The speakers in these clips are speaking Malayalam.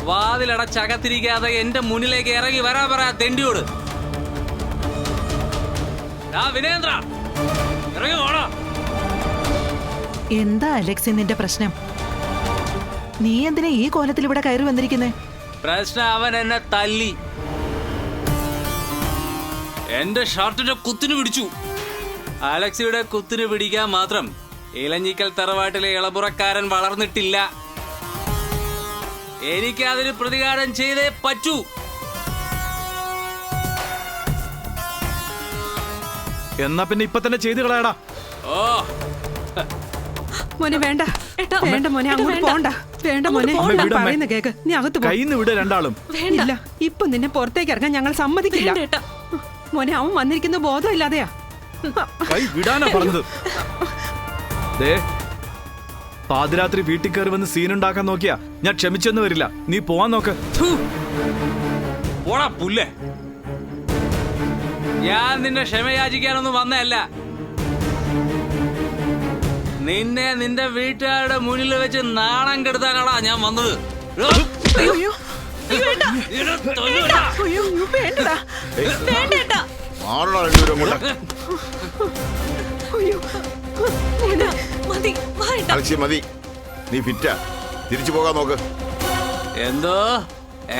വാതിലടച്ചകത്തിരിക്കാതെ എന്റെ മുന്നിലേക്ക് ഇറങ്ങി വരാൻ പറയാ തെണ്ടിയോട്. വിനേന്ദ്ര ഇറങ്ങി പോടാ. എന്താ അലക്സ് നിന്റെ പ്രശ്നം? നീ എന്തിനാ ഈ കോലത്തിൽ ഇവിടെ കയറി വന്നിരിക്കുന്നേ? പ്രശ്നം അവൻ എന്നെ തല്ലി, എന്റെ ഷർട്ടിന്റെ കുത്തിന് പിടിച്ചു. അലക്സിയുടെ കുത്തിന് പിടിക്കാൻ മാത്രം ഇലഞ്ഞിക്കൽ തറവാട്ടിലെ ഇളപുറക്കാരൻ വളർന്നിട്ടില്ല. എനിക്ക് അതിന് പ്രതികാരം ചെയ്തേ പറ്റൂ. എന്നാ പിന്നെ ഇപ്പൊ തന്നെ ചെയ്തു കളയടാ. ഓ മോനെ വേണ്ട, വേണ്ട മോനെ, അങ്ങോട്ട് പോണ്ട. വേണ്ട മോനെ, പറയുന്ന കേക്ക്. നീ അകത്ത് കയ്യിന്ന് വിട് രണ്ടാളും. ഇല്ല, ഇപ്പൊ നിന്നെ പുറത്തേക്ക് ഇറങ്ങാൻ ഞങ്ങൾ സമ്മതിക്കില്ല. മോനെ, അവൻ വന്നിരിക്കുന്ന ബോധമില്ലാതെയാ. കൈ വിടാനാ പറഞ്ഞത്. പാതിരാത്രി വീട്ടിൽ കയറി വന്ന് സീനുണ്ടാക്കാൻ നോക്കിയാ ഞാൻ ക്ഷമിച്ചെന്ന് വരില്ല. നീ പോവാൻ നോക്ക്. പോടാ പുല്ലേ. ഞാൻ നിന്നെ ക്ഷമയാചിക്കാനൊന്നും വന്നതല്ല. നിന്നെ നിന്റെ വീട്ടുകാരുടെ മുന്നിൽ വെച്ച് നാണം കെടുത്താനാടാ ഞാൻ വന്നത്. മതി, നീ ഫിറ്റാ. തിരിച്ചു പോകാൻ നോക്ക്. എന്തോ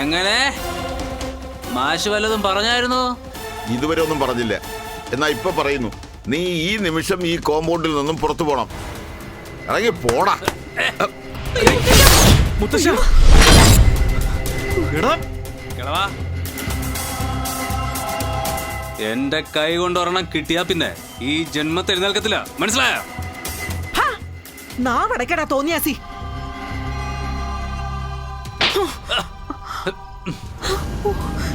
എങ്ങനെ? മാഷ് വല്ലതും പറഞ്ഞായിരുന്നോ? ഇതുവരെ ഒന്നും പറഞ്ഞില്ല. എന്നാ ഇപ്പൊ പറയുന്നു, നീ ഈ നിമിഷം ഈ കോമ്പൗണ്ടിൽ നിന്നും പുറത്തു പോണം. ഇറങ്ങി പോടാ. മുത്തശ്ശ, എന്റെ കൈ കൊണ്ടൊരെണ്ണം കിട്ടിയാ പിന്നെ ഈ ജന്മത്തെ എഴുന്നേൽക്കത്തില്ല. മനസ്സിലായോ? നാവടക്കടാ തോന്നിയാസി.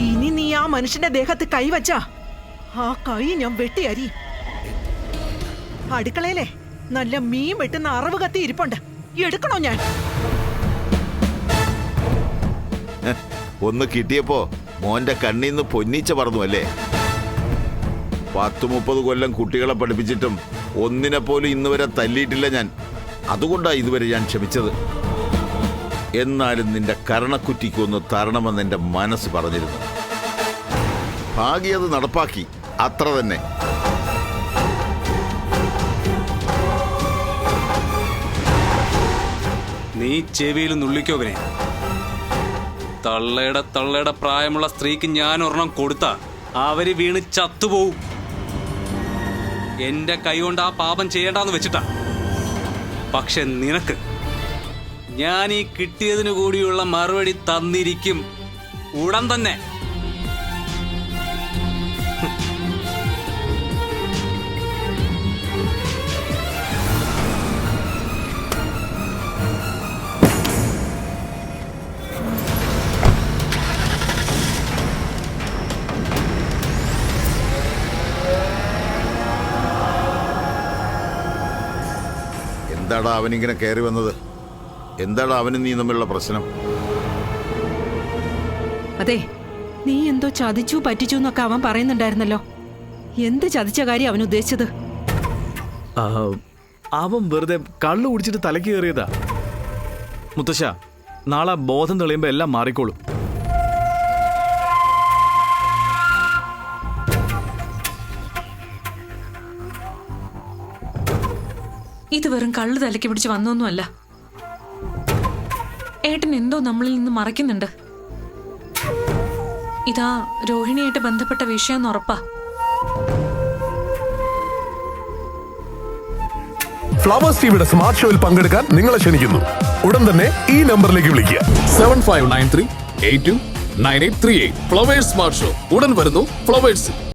ഇനി നീ ആ മനുഷ്യന്റെ ദേഹത്ത് കൈവച്ചാ ആ കൈ ഞാൻ വെട്ടിയരി. അടുക്കളയിലെ നല്ല മീൻ വെട്ടുന്ന അറവ് കത്തി ഇരിപ്പുണ്ട്, എടുക്കണോ ഞാൻ? ഒന്ന് കിട്ടിയപ്പോ മോന്റെ കണ്ണീന്ന് പൊന്നീച്ച പറന്നു അല്ലേ? 10-30 കൊല്ലം കുട്ടികളെ പഠിപ്പിച്ചിട്ടും ഒന്നിനെ പോലും ഇന്നുവരെ തല്ലിയിട്ടില്ല ഞാൻ. അതുകൊണ്ടാ ഇതുവരെ ഞാൻ ക്ഷമിച്ചത്. എന്നാലും നിന്റെ കരണക്കുറ്റിക്കൊന്ന് തരണമെന്ന് എന്റെ മനസ്സ് പറഞ്ഞിരുന്നു. ഭാഗ്യം അത് നടപ്പാക്കി, അത്ര തന്നെ. നീ ചെവിയിൽ നുള്ളിക്കോവനെ. തള്ളയുടെ പ്രായമുള്ള സ്ത്രീക്ക് ഞാൻ ഒരെണ്ണം കൊടുത്ത അവര് വീണ് ചത്തുപോവും. എന്റെ കൈ കൊണ്ട് ആ പാപം ചെയ്യേണ്ടെന്ന് വെച്ചിട്ടാ. പക്ഷെ നിനക്ക് ഞാൻ ഈ കിട്ടിയതിനു കൂടിയുള്ള മറുപടി തന്നിരിക്കും ഉടൻ തന്നെ. എന്താടാ അവനിങ്ങനെ കയറി വന്നത്? എന്താടാ അവനും നീ തമ്മിലുള്ള പ്രശ്നം? അതെ, നീ എന്തോ ചതിച്ചു പറ്റിച്ചു എന്നൊക്കെ അവൻ പറയുന്നുണ്ടായിരുന്നല്ലോ. എന്ത് ചതിച്ച കാര്യം അവൻ ഉദ്ദേശിച്ചത്? അവൻ വെറുതെ കള്ളു കുടിച്ചിട്ട് തലക്ക് കയറിയതാ. മുത്തശ്ശ, നാളെ ബോധം തെളിയുമ്പോ എല്ലാം മാറിക്കോളും. ഇത് വെറും കള്ളു തലയ്ക്ക് പിടിച്ച് വന്നൊന്നുമല്ല. ഏട്ടൻ എന്തോ നമ്മളിൽ നിന്ന് മറയ്ക്കുന്നുണ്ട്. ഇതാ രോഹിണിയായിട്ട് ബന്ധപ്പെട്ട വിഷയം ഉറപ്പാ. ഫ്ലവേഴ്സ് ടിവിയുടെ സ്മാർട്ട് ഷോയിൽ പങ്കെടുക്കാൻ നിങ്ങളെ ക്ഷണിക്കുന്നു. ഉടൻ തന്നെ ഈ നമ്പറിലേക്ക് വിളിക്കുക. 7593829838. ഫ്ലവേഴ്സ് സ്മാർട്ട് ഷോ ഉടൻ വരുന്നു ഫ്ലവേഴ്സ്.